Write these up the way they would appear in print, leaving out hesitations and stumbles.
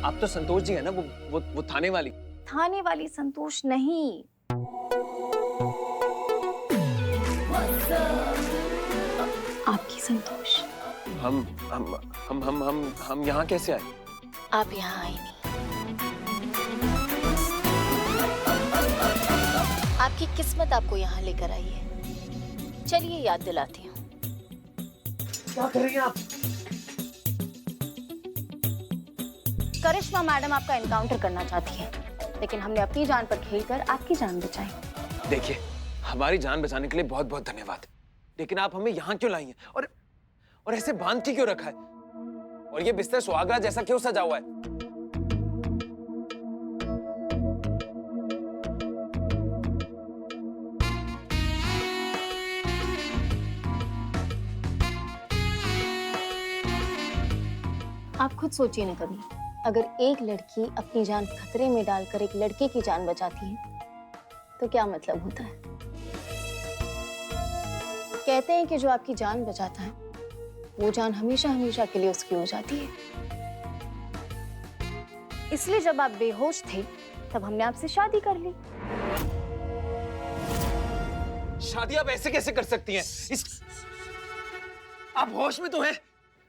आप तो संतोष जी है ना, वो थाने वाली। थाने वाली संतोष नहीं। आपकी संतोष। हम यहाँ कैसे आए? आप यहाँ आए नहीं। आपकी किस्मत आपको यहाँ लेकर आई है। चलिए याद दिलाती हूँ। क्या कर रही हैं आप? करिश्मा मैडम आपका एनकाउंटर करना चाहती है, लेकिन हमने अपनी जान पर खेलकर आपकी जान बचाई। देखिए, हमारी जान बचाने के लिए बहुत बहुत धन्यवाद, लेकिन आप हमें यहाँ क्यों लाई हैं? और ऐसे बांध के क्यों रखा है? और ये बिस्तर सुहागरात जैसा क्यों सजा हुआ है? आप खुद सोचिए ना कभी, अगर एक लड़की अपनी जान खतरे में डालकर एक लड़के की जान बचाती है तो क्या मतलब होता है। कहते हैं कि जो आपकी जान बचाता है वो जान हमेशा हमेशा के लिए उसकी हो जाती है। इसलिए जब आप बेहोश थे तब हमने आपसे शादी कर ली। शादी आप ऐसे कैसे कर सकती हैं? आप होश में तो हैं?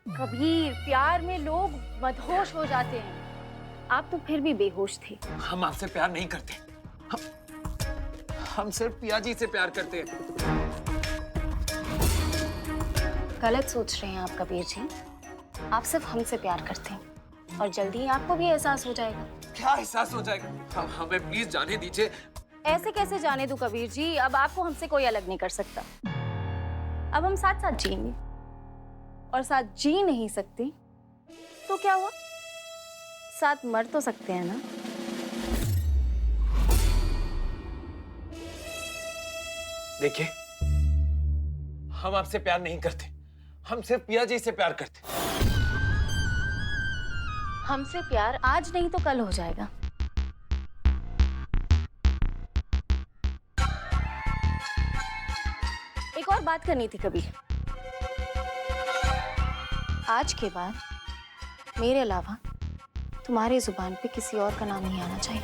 कबीर, प्यार में लोग मदहोश हो जाते हैं। आप तो फिर भी बेहोश थे। हम आपसे प्यार नहीं करते। हम सिर्फ पिया जी से प्यार करते हैं। गलत सोच रहे हैं आप कबीर जी। आप सिर्फ हमसे प्यार करते हैं और जल्दी ही आपको भी एहसास हो जाएगा। क्या एहसास हो जाएगा? हमें प्लीज जाने दीजिए। ऐसे कैसे जाने दूं कबीर जी? अब आपको हमसे कोई अलग नहीं कर सकता। अब हम साथ साथ जिएंगे, और साथ जी नहीं सकते तो क्या हुआ? साथ मर तो सकते हैं ना। देखिए, हम आपसे प्यार नहीं करते, हम सिर्फ पिया जी से प्यार करते। हमसे प्यार आज नहीं तो कल हो जाएगा। एक और बात करनी थी कबीर। आज के बाद मेरे अलावा तुम्हारी जुबान पे किसी और का नाम नहीं आना चाहिए।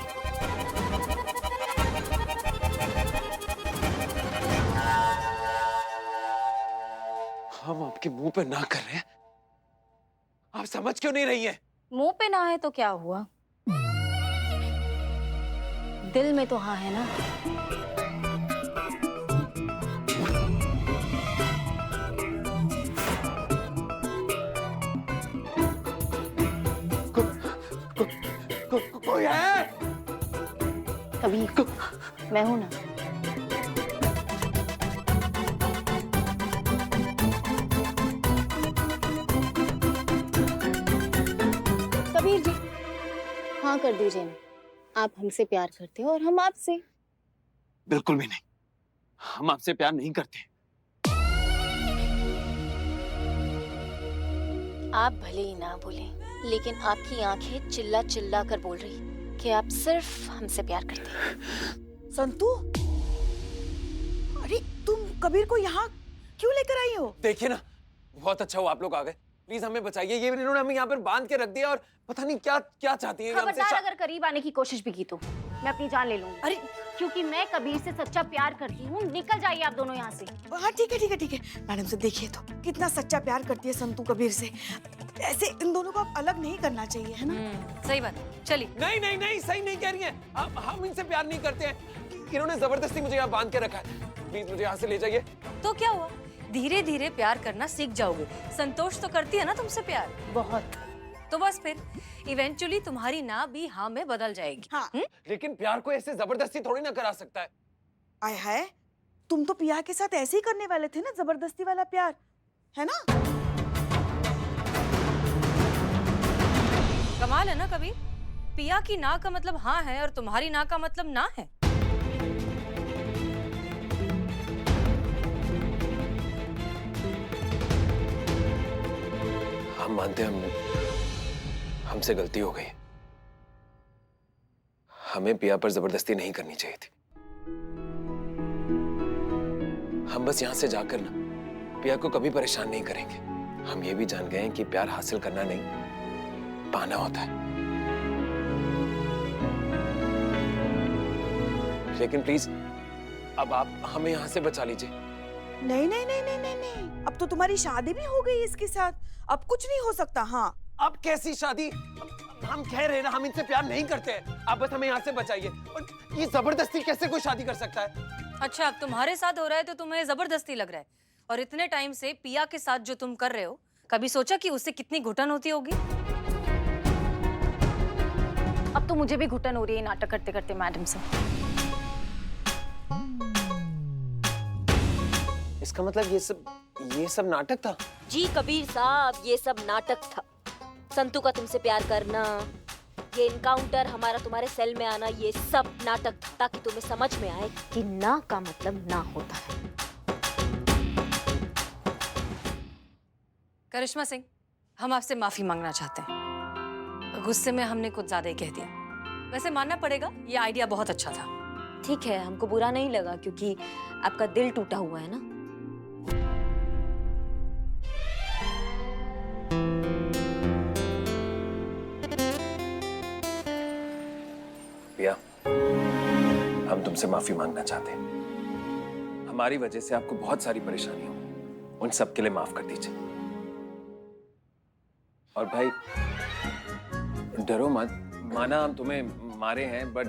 हम आपके मुंह पे ना कर रहे हैं, आप समझ क्यों नहीं रही हैं? मुंह पे ना है तो क्या हुआ? दिल में तो हाँ है ना। कोई है? कबीर, मैं हूं ना। कबीर जी, हाँ कर दीजिए ना। आप हमसे प्यार करते हो और हम आपसे। बिल्कुल भी नहीं, हम आपसे प्यार नहीं करते। आप भले ही ना बोले, लेकिन आपकी आंखें चिल्ला चिल्ला कर बोल रही कि आप सिर्फ हमसे प्यार करते हैं। संतू, अरे तुम कबीर को यहाँ क्यों लेकर आई हो? देखिए ना, बहुत अच्छा हुआ आप लोग आ गए। प्लीज हमें बचाइए। ये इन्होंने हमें यहाँ पर बांध के रख दिया और पता नहीं क्या क्या चाहती है। खबरदार, अगर करीब आने की कोशिश भी की तो मैं अपनी जान ले लूंगी। अरे क्योंकि मैं कबीर से सच्चा प्यार करती हूँ। निकल जाइए आप दोनों यहाँ से। हाँ ठीक है ठीक है ठीक है। मैडम से देखिए तो कितना सच्चा प्यार करती है संतू कबीर से। ऐसे इन दोनों को अब अलग नहीं करना चाहिए, है ना? सही बात, चलिए। नहीं नहीं नहीं, सही नहीं कह रही हैं। हम इनसे प्यार नहीं करते हैं। इन्होंने जबरदस्ती मुझे यहाँ बांध के रखा है। प्लीज मुझे यहाँ से ले जाइए। तो क्या हुआ? धीरे धीरे प्यार करना सीख जाओगे। संतोष तो करती है ना तुमसे प्यार बहुत। तो बस फिर इवेंचुअली तुम्हारी ना भी हाँ में बदल जाएगी। हाँ। लेकिन प्यार को ऐसे जबरदस्ती थोड़ी ना करा सकता है। आय है, तुम तो पिया के साथ ऐसे ही करने वाले थे ना, जबरदस्ती वाला प्यार, है ना? कमाल है ना कबीर, पिया की ना का मतलब हाँ है और तुम्हारी ना का मतलब ना है। हम मानते हैं हमसे गलती हो गई। हमें पिया पर जबरदस्ती नहीं करनी चाहिए थी। हम बस यहां से जाकर ना पिया को कभी परेशान नहीं करेंगे। हम ये भी जान गए हैं कि प्यार हासिल करना नहीं, पाना होता है। लेकिन प्लीज अब आप हमें यहां से बचा लीजिए। नहीं नहीं नहीं नहीं नहीं नहीं, अब तो तुम्हारी शादी भी हो गई इसके साथ, अब कुछ नहीं हो सकता। हाँ, अब कैसी शादी? हम कह रहे हैं ना हम इनसे प्यार नहीं करते हैं। आप बस हमें यहाँ से बचाइए। और ये जबरदस्ती कैसे कोई शादी कर सकता है? अच्छा, अब तुम्हारे साथ हो रहा है तो तुम्हें जबरदस्ती लग रहा है, और इतने टाइम से पिया के साथ जो तुम कर रहे हो, कभी सोचा कि उससे कितनी घुटन होती होगी? अब तो मुझे भी घुटन हो रही है नाटक करते करते मैडम से। इसका मतलब ये सब नाटक था? जी कबीर साहब, ये सब नाटक था। संतू का तुमसे प्यार करना, ये इनकाउंटर, हमारा तुम्हारे सेल में आना, ये सब नाटक था, ताकि तुम्हें समझ में आए कि ना का मतलब ना होता है। करिश्मा सिंह, हम आपसे माफी मांगना चाहते हैं। गुस्से में हमने कुछ ज्यादा ही कह दिया। वैसे मानना पड़ेगा, ये आइडिया बहुत अच्छा था। ठीक है, हमको बुरा नहीं लगा क्योंकि आपका दिल टूटा हुआ है ना। पिया, हम तुमसे माफी मांगना चाहते हैं। हमारी वजह से आपको बहुत सारी परेशानी हो, उन सब के लिए माफ कर दीजिए। और भाई डरो मत, माना हम तुम्हें मारे हैं, बट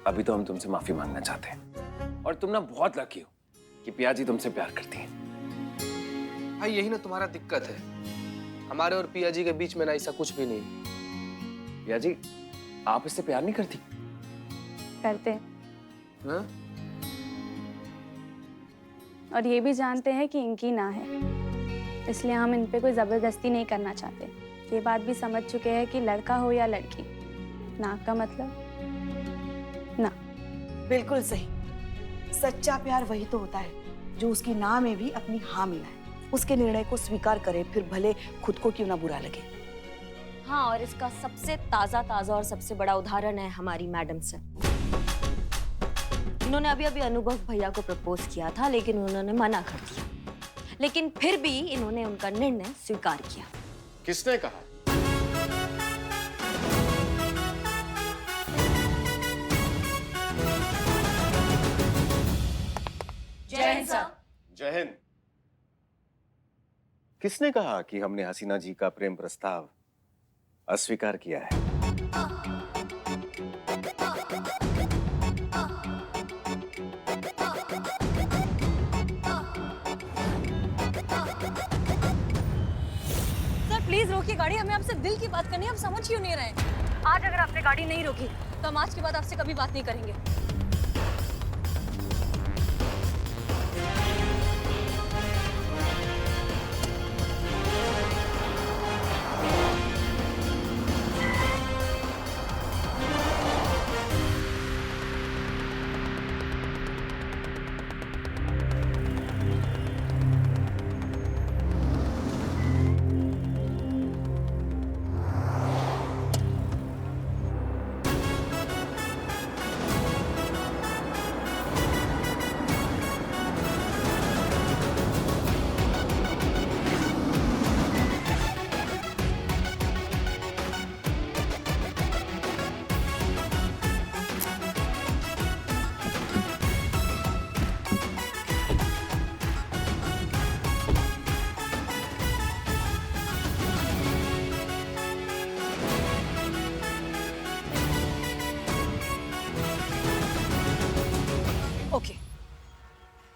अभी तो हम तुमसे माफी मांगना चाहते हैं। और तुम ना बहुत लकी हो कि पिया जी तुमसे प्यार करती हैं। भाई यही ना तुम्हारा दिक्कत है, हमारे और पिया जी के बीच में ना ऐसा कुछ भी नहीं। पिया जी, आप इससे प्यार नहीं करती? करते हैं, हाँ? और ये भी जानते हैं कि इनकी ना है, इसलिए हम इन पे कोई जबरदस्ती नहीं करना चाहते। ये बात भी समझ चुके हैं कि लड़का हो या लड़की, ना का मतलब ना। बिल्कुल सही। सच्चा प्यार वही तो होता है जो उसकी ना में भी अपनी हाँ मिलाए, उसके निर्णय को स्वीकार करे, फिर भले खुद को क्यों ना बुरा लगे। हाँ, और इसका सबसे ताजा और सबसे बड़ा उदाहरण है हमारी मैडम से। इन्होंने अभी अनुभव भैया को प्रपोज किया था, लेकिन उन्होंने मना कर दिया। लेकिन फिर भी इन्होंने उनका निर्णय स्वीकार किया। किसने कहा? जय हिंद सर। जय हिंद। किसने कहा कि हमने हसीना जी का प्रेम प्रस्ताव अस्वीकार किया है? सर प्लीज रोकिए गाड़ी, हमें आपसे दिल की बात करनी है, हम समझ क्यों नहीं रहे हैं? आज अगर आपने गाड़ी नहीं रोकी तो हम आज के बाद आपसे कभी बात नहीं करेंगे। ओके,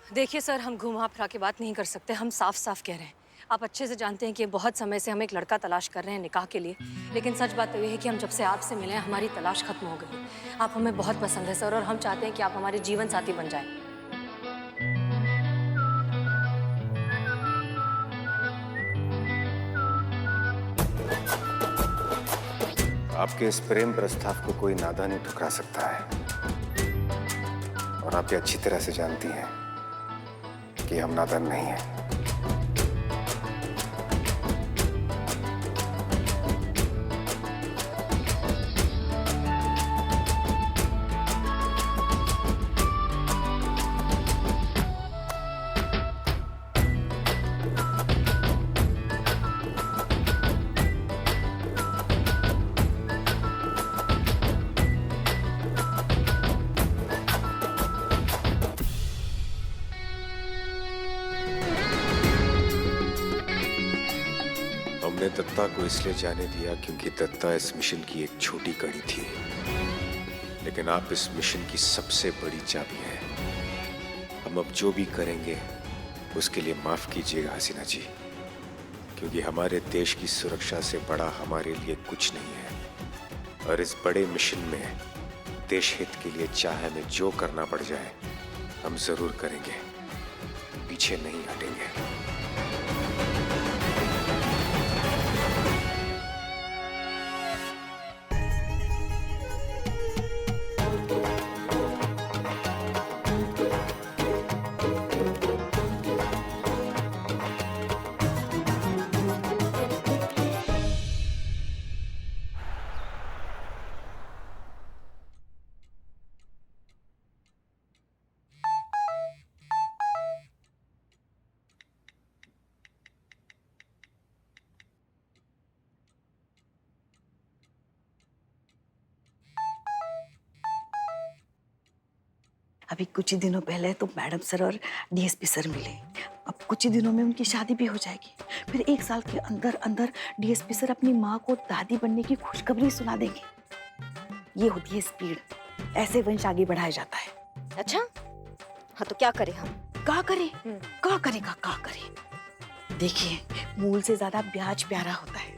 देखिए सर, हम घुमा फिरा के बात नहीं कर सकते, हम साफ साफ कह रहे हैं। आप अच्छे से जानते हैं कि बहुत समय से हम एक लड़का तलाश कर रहे हैं निकाह के लिए, लेकिन सच बात तो ये है कि हम जब से आपसे मिले हैं हमारी तलाश खत्म हो गई। आप हमें बहुत पसंद है सर, और हम चाहते हैं कि आप हमारे जीवन साथी बन जाएं। आपके इस प्रेम प्रस्ताव को कोई नादा नहीं ठुकरा सकता है। और आप ये अच्छी तरह से जानती हैं कि हम नादान नहीं हैं। हमने दत्ता को इसलिए जाने दिया क्योंकि दत्ता इस मिशन की एक छोटी कड़ी थी, लेकिन आप इस मिशन की सबसे बड़ी चाबी हैं। हम अब जो भी करेंगे उसके लिए माफ कीजिएगा हसीना जी, क्योंकि हमारे देश की सुरक्षा से बड़ा हमारे लिए कुछ नहीं है। और इस बड़े मिशन में देश हित के लिए चाहे हमें जो करना पड़ जाए हम जरूर करेंगे, पीछे नहीं हटेंगे। अभी कुछ ही दिनों पहले तो मैडम सर और डीएसपी सर मिले। अब कुछ ही दिनों में उनकी शादी भी हो जाएगी। फिर 1 साल के अंदर अंदर डीएसपी सर अपनी माँ को दादी बनने की खुशखबरी सुना देंगे। ये होती है स्पीड, ऐसे वंश आगे बढ़ाया जाता है। अच्छा, हाँ तो क्या करें हम? का करे। देखिए, मूल से ज्यादा ब्याज प्यारा होता है।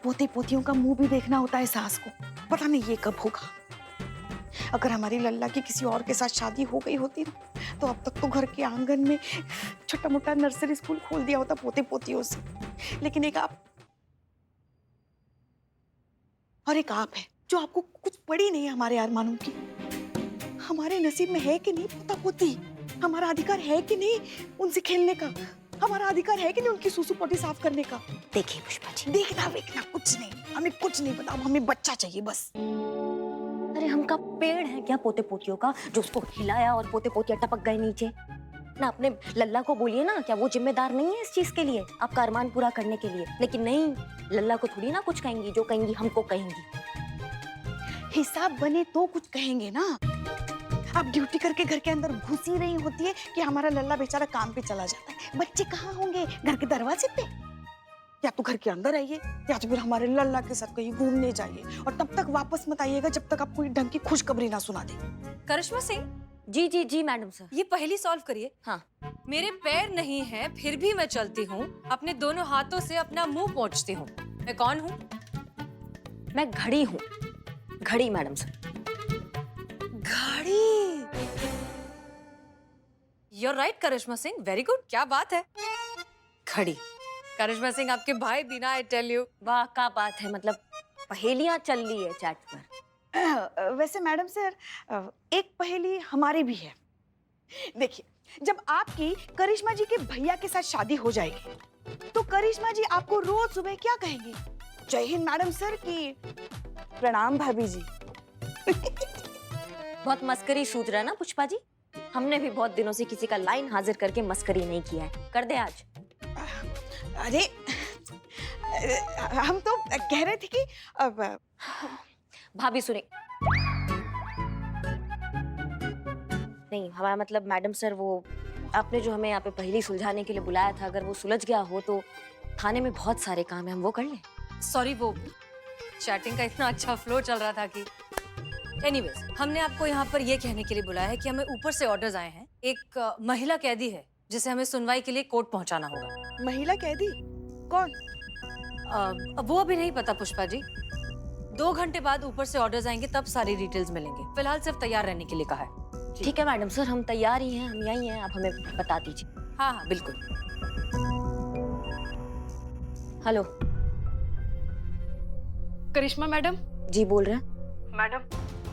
पोते पोतियों का मुंह भी देखना होता है सास को। पता नहीं ये कब होगा। अगर हमारी लल्ला की किसी और के साथ शादी हो गई होती ना, तो अब तक तो घर के आंगन में छोटा मोटा नर्सरी स्कूल खोल दिया होता पोते पोतियों से। लेकिन एक आप है जो आपको कुछ पड़ी नहीं है हमारे अरमानों की। हमारे नसीब में है कि नहीं पोता पोती? हमारा अधिकार है कि नहीं उनसे खेलने का? हमारा अधिकार है कि नहीं उनकी सूसू पोटी साफ करने का? देखिए पुष्पा जी, देखना वेखना कुछ नहीं, हमें कुछ नहीं पता। अब हमें बच्चा चाहिए बस। अरे हमका पेड़ है क्या पोते पोतियों का जो उसको हिलाया और पोते पोतियां टपक गए नीचे? ना अपने लल्ला को बोलिए ना, क्या वो जिम्मेदार नहीं है इस चीज के लिए, आपका अरमान पूरा करने के लिए? लेकिन नहीं, लल्ला को थोड़ी ना कुछ कहेंगी, जो कहेंगी हमको कहेंगी। हिसाब बने तो कुछ कहेंगे ना। आप ड्यूटी करके घर के अंदर घुस ही रही होती है कि हमारा लल्ला बेचारा काम पे चला जाता है। बच्चे कहाँ होंगे? घर के दरवाजे पे। या तो घर के अंदर आइए या तो फिर हमारे लल्ला के साथ कहीं घूमने जाइए, और तब तक वापस मत आइएगा जब तक आप कोई ढंग की खुशखबरी ना सुना दे। करिश्मा सिंह, जी जी जी मैडम सर। ये पहली सॉल्व करिए। हाँ। मेरे पैर नहीं है फिर भी मैं चलती हूँ, अपने दोनों हाथों से अपना मुंह पोंछती हूँ। मैं कौन हूँ? मैं घड़ी हूँ। घड़ी मैडम सर। घड़ी। You're right Karishma Singh, very good, क्या बात है। घड़ी। करिश्मा सिंह आपके भाई बिना, आई टेल यू। वाह क्या बात है, मतलब पहेलियां चल रही है चैट पर। वैसे मैडम सर, एक पहेली हमारी भी है। देखिए, जब आपकी करिश्मा जी के भैया के साथ शादी हो जाएगी तो करिश्मा जी आपको रोज सुबह क्या कहेंगी? जय हिंद मैडम सर की प्रणाम भाभी जी। बहुत मस्करी सूझ रहा है ना पुष्पा जी? हमने भी बहुत दिनों से किसी का लाइन हाजिर करके मस्करी नहीं किया है, कर दे आज। अरे हम तो कह रहे थे कि अब भाभी सुने। नहीं, हमारा मतलब मैडम सर, वो आपने जो हमें यहाँ पे पहेली सुलझाने के लिए बुलाया था, अगर वो सुलझ गया हो तो थाने में बहुत सारे काम है, हम वो कर लें। सॉरी, वो चैटिंग का इतना अच्छा फ्लो चल रहा था कि एनीवेज, हमने आपको यहाँ पर ये कहने के लिए बुलाया है कि हमें ऊपर से ऑर्डर्स आए हैं। एक महिला कैदी है जिसे हमें सुनवाई के लिए कोर्ट पहुंचाना होगा। महिला कैदी कौन? वो अभी नहीं पता पुष्पा जी, 2 घंटे बाद ऊपर से ऑर्डर्स आएंगे, तब सारी डिटेल्स मिलेंगे। फिलहाल सिर्फ तैयार रहने के लिए कहा है। ठीक है मैडम सर, हम तैयार ही हैं, हम यहीं हैं, आप हमें बता दीजिए। हाँ हाँ बिल्कुल। हेलो करिश्मा मैडम, जी बोल रहे हैं। मैडम,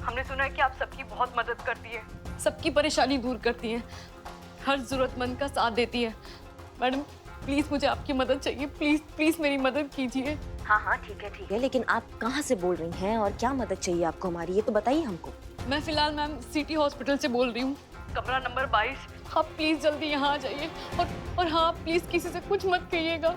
हमने सुना है कि आप सबकी बहुत मदद करती है, सबकी परेशानी दूर करती हैं, हर जरूरतमंद का साथ देती है। मैडम प्लीज मुझे आपकी मदद चाहिए, प्लीज प्लीज मेरी मदद कीजिए। हाँ ठीक है, लेकिन आप कहाँ से बोल रही हैं और क्या मदद चाहिए आपको हमारी, ये तो बताइए हमको। मैं फिलहाल मैम सिटी हॉस्पिटल से बोल रही हूँ, कमरा नंबर 22। आप प्लीज जल्दी यहाँ आ जाइए और हाँ प्लीज किसी से कुछ मत कहिएगा,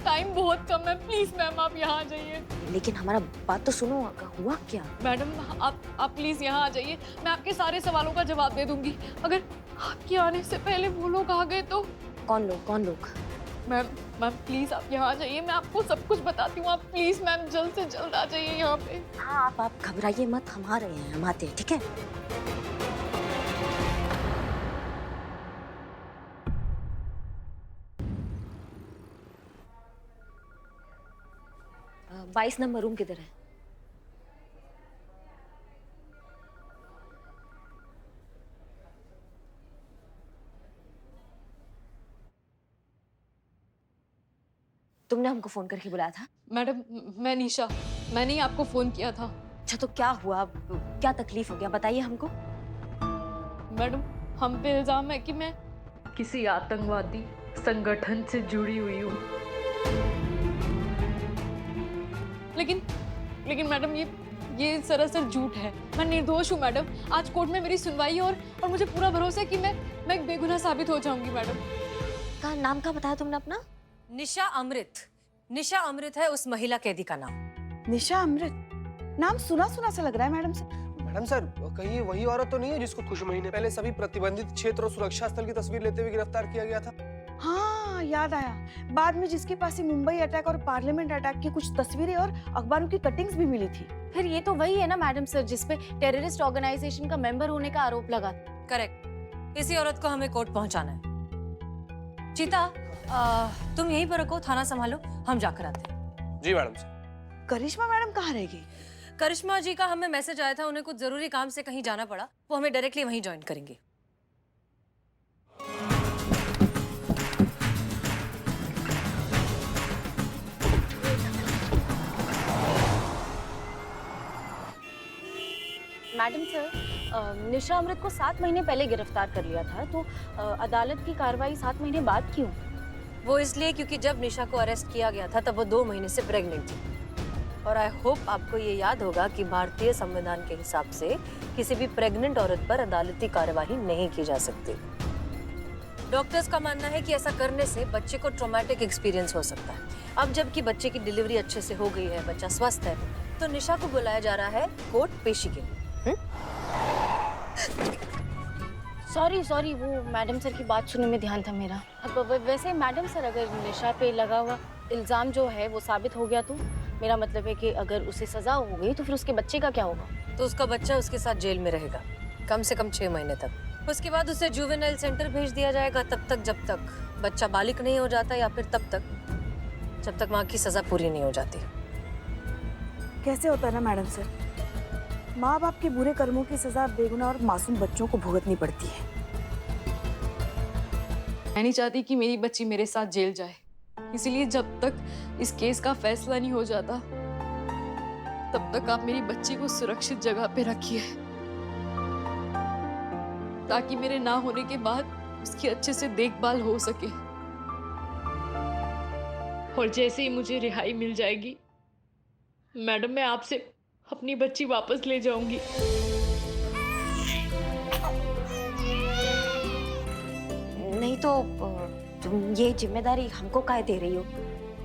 टाइम बहुत कम है, प्लीज मैम आप यहाँ आ जाइए। लेकिन हमारा बात तो सुनो, हुआ क्या? मैडम आप प्लीज यहाँ आ जाइए, मैं आपके सारे सवालों का जवाब दे दूंगी। अगर आपके आने से पहले वो लोग आ गए तो? कौन लोग? मैम प्लीज आप यहाँ आ जाइए, मैं आपको सब कुछ बताती हूँ। आप प्लीज मैम जल्द से जल्द आ जाइए यहाँ पे। हाँ आप घबराइए मत, हम आ रहे हैं, हम आते हैं, ठीक है? अ, 22 नंबर रूम किधर है? तुमने हमको फोन करके बुलाया था? मैडम मैं निशा, मैंने ही आपको फोन किया था। अच्छा तो क्या हुआ, क्या तकलीफ हो गया, बताइए हमको। मैडम हम पे इल्जाम है कि मैं किसी आतंकवादी संगठन से जुड़ी हुई हूँ। लेकिन मैडम ये सरासर झूठ है, मैं निर्दोष हूँ मैडम। आज कोर्ट में मेरी सुनवाई है और मुझे पूरा भरोसा है कि मैं एक बेगुनाह साबित हो जाऊंगी। मैडम नाम का बताया तुमने अपना? निशा अमृत है उस महिला कैदी का नाम। निशा अमृत, नाम सुना सा लग रहा है मैडम सर। मैडम सर, कहीं वही औरत तो नहीं है जिसको कुछ महीने पहले सभी प्रतिबंधित क्षेत्र और सुरक्षा स्थल की तस्वीर लेते हुए गिरफ्तार किया गया था? हाँ याद आया, बाद में जिसके पास ही मुंबई अटैक और पार्लियामेंट अटैक की कुछ तस्वीरें और अखबारों की कटिंग्स भी मिली थी। फिर ये तो वही है ना मैडम सर, जिसपे टेररिस्ट ऑर्गेनाइजेशन का मेंबर होने का आरोप लगा। करेक्ट, इसी औरत को हमें कोर्ट पहुंचाना है। चीता तुम यहीं पर रखो, थाना संभालो, हम जाकर आते हैं। जी मैडम सर। करिश्मा मैडम कहाँ रह गई? करिश्मा जी का हमें मैसेज आया था, उन्हें कुछ जरूरी काम से कहीं जाना पड़ा, वो हमें डायरेक्टली वहीं ज्वाइन करेंगे। मैडम सर, निशा अमृत को 7 महीने पहले गिरफ्तार कर लिया था, तो अदालत की कार्रवाई 7 महीने बाद क्यों? वो इसलिए क्योंकि जब निशा को अरेस्ट किया गया था तब वो 2 महीने से प्रेग्नेंट थी। और आई होप आपको ये याद होगा कि भारतीय संविधान के हिसाब से किसी भी प्रेग्नेंट औरत पर अदालती कार्यवाही नहीं की जा सकती। डॉक्टर्स का मानना है कि ऐसा करने से बच्चे को ट्रॉमेटिक एक्सपीरियंस हो सकता है। अब जबकि बच्चे की डिलीवरी अच्छे से हो गई है, बच्चा स्वस्थ है, तो निशा को बुलाया जा रहा है कोर्ट पेशी के लिए। सॉरी, वो मैडम सर की बात सुनने में ध्यान था मेरा। अब वैसे मैडम सर, अगर निशा पे लगा हुआ इल्जाम जो है वो साबित हो गया तो मेरा मतलब है कि अगर उसे सजा हो गई तो फिर उसके बच्चे का क्या होगा? तो उसका बच्चा उसके साथ जेल में रहेगा कम से कम 6 महीने तक। उसके बाद उसे जुवेनाइल सेंटर भेज दिया जाएगा, तब तक जब तक बच्चा बालिग नहीं हो जाता, या फिर तब तक जब तक माँ की सजा पूरी नहीं हो जाती। कैसे होता है ना मैडम सर, माँ बाप के बुरे कर्मों की सजा बेगुनाह और मासूम बच्चों को भुगतनी पड़ती है। मैं नहीं चाहती कि मेरी बच्ची मेरे साथ जेल जाए, इसीलिए जब तक इस केस का फैसला नहीं हो जाता तब तक आप मेरी बच्ची को सुरक्षित जगह पे रखिए, ताकि मेरे ना होने के बाद उसकी अच्छे से देखभाल हो सके। और जैसे ही मुझे रिहाई मिल जाएगी मैडम, मैं आपसे अपनी बच्ची वापस ले जाऊंगी। नहीं तो तुम ये जिम्मेदारी हमको काहे दे रही हो?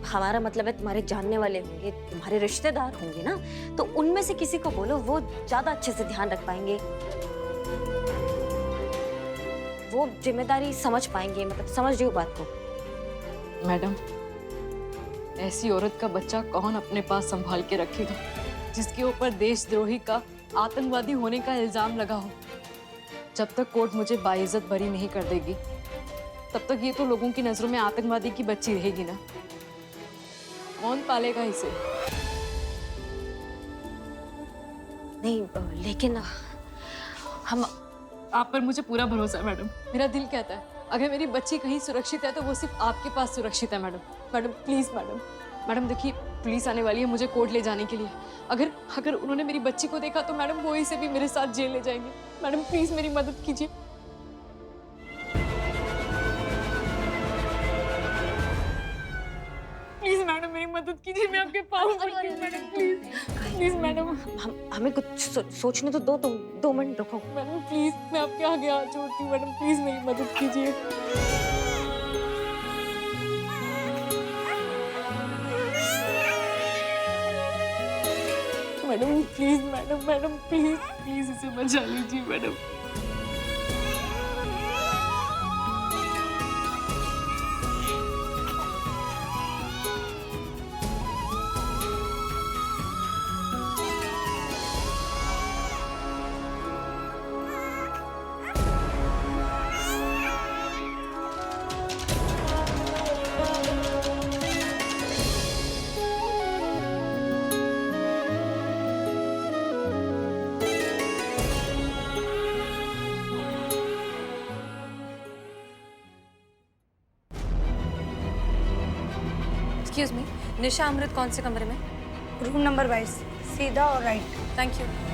हमारा मतलब है तुम्हारे जानने वाले होंगे, तुम्हारे रिश्तेदार होंगे ना, तो उनमें से किसी को बोलो, वो ज्यादा अच्छे से ध्यान रख पाएंगे, वो जिम्मेदारी समझ पाएंगे। मतलब समझ रही हो बात को? मैडम, ऐसी औरत का बच्चा कौन अपने पास संभाल के रखेगा जिसके ऊपर देशद्रोही का, आतंकवादी होने का इल्जाम लगा हो? जब तक कोर्ट मुझे बाइज्जत बरी नहीं कर देगी तब तक ये तो लोगों की नजरों में आतंकवादी की बच्ची रहेगी ना। कौन पालेगा इसे? नहीं लेकिन हम, आप पर मुझे पूरा भरोसा है मैडम। मेरा दिल कहता है अगर मेरी बच्ची कहीं सुरक्षित है तो वो सिर्फ आपके पास सुरक्षित है मैडम। मैडम प्लीज मैडम देखिए, पुलिस आने वाली है मुझे कोर्ट ले जाने के लिए। अगर अगर उन्होंने मेरी बच्ची को देखा तो मैडम वो इसे भी मेरे साथ जेल ले जाएंगे। मैडम प्लीज मेरी मदद कीजिए। प्लीज मैडम मेरी मदद कीजिए, मैं आपके पाँव पड़ती हूँ मैडम, प्लीज प्लीज मैडम। हमें कुछ सोचने तो दो, तुम 2 मिनट रुको। मैडम प्लीज मैं आपके आगे हाथ जोड़ती हूँ मैडम, प्लीज मेरी मदद कीजिए। Madam please madam, madam please please इसे बचा लीजिए मैडम। एक्सक्यूज मी, निशा अमृत कौन से कमरे में? रूम नंबर 22, सीधा और राइट। Thank you.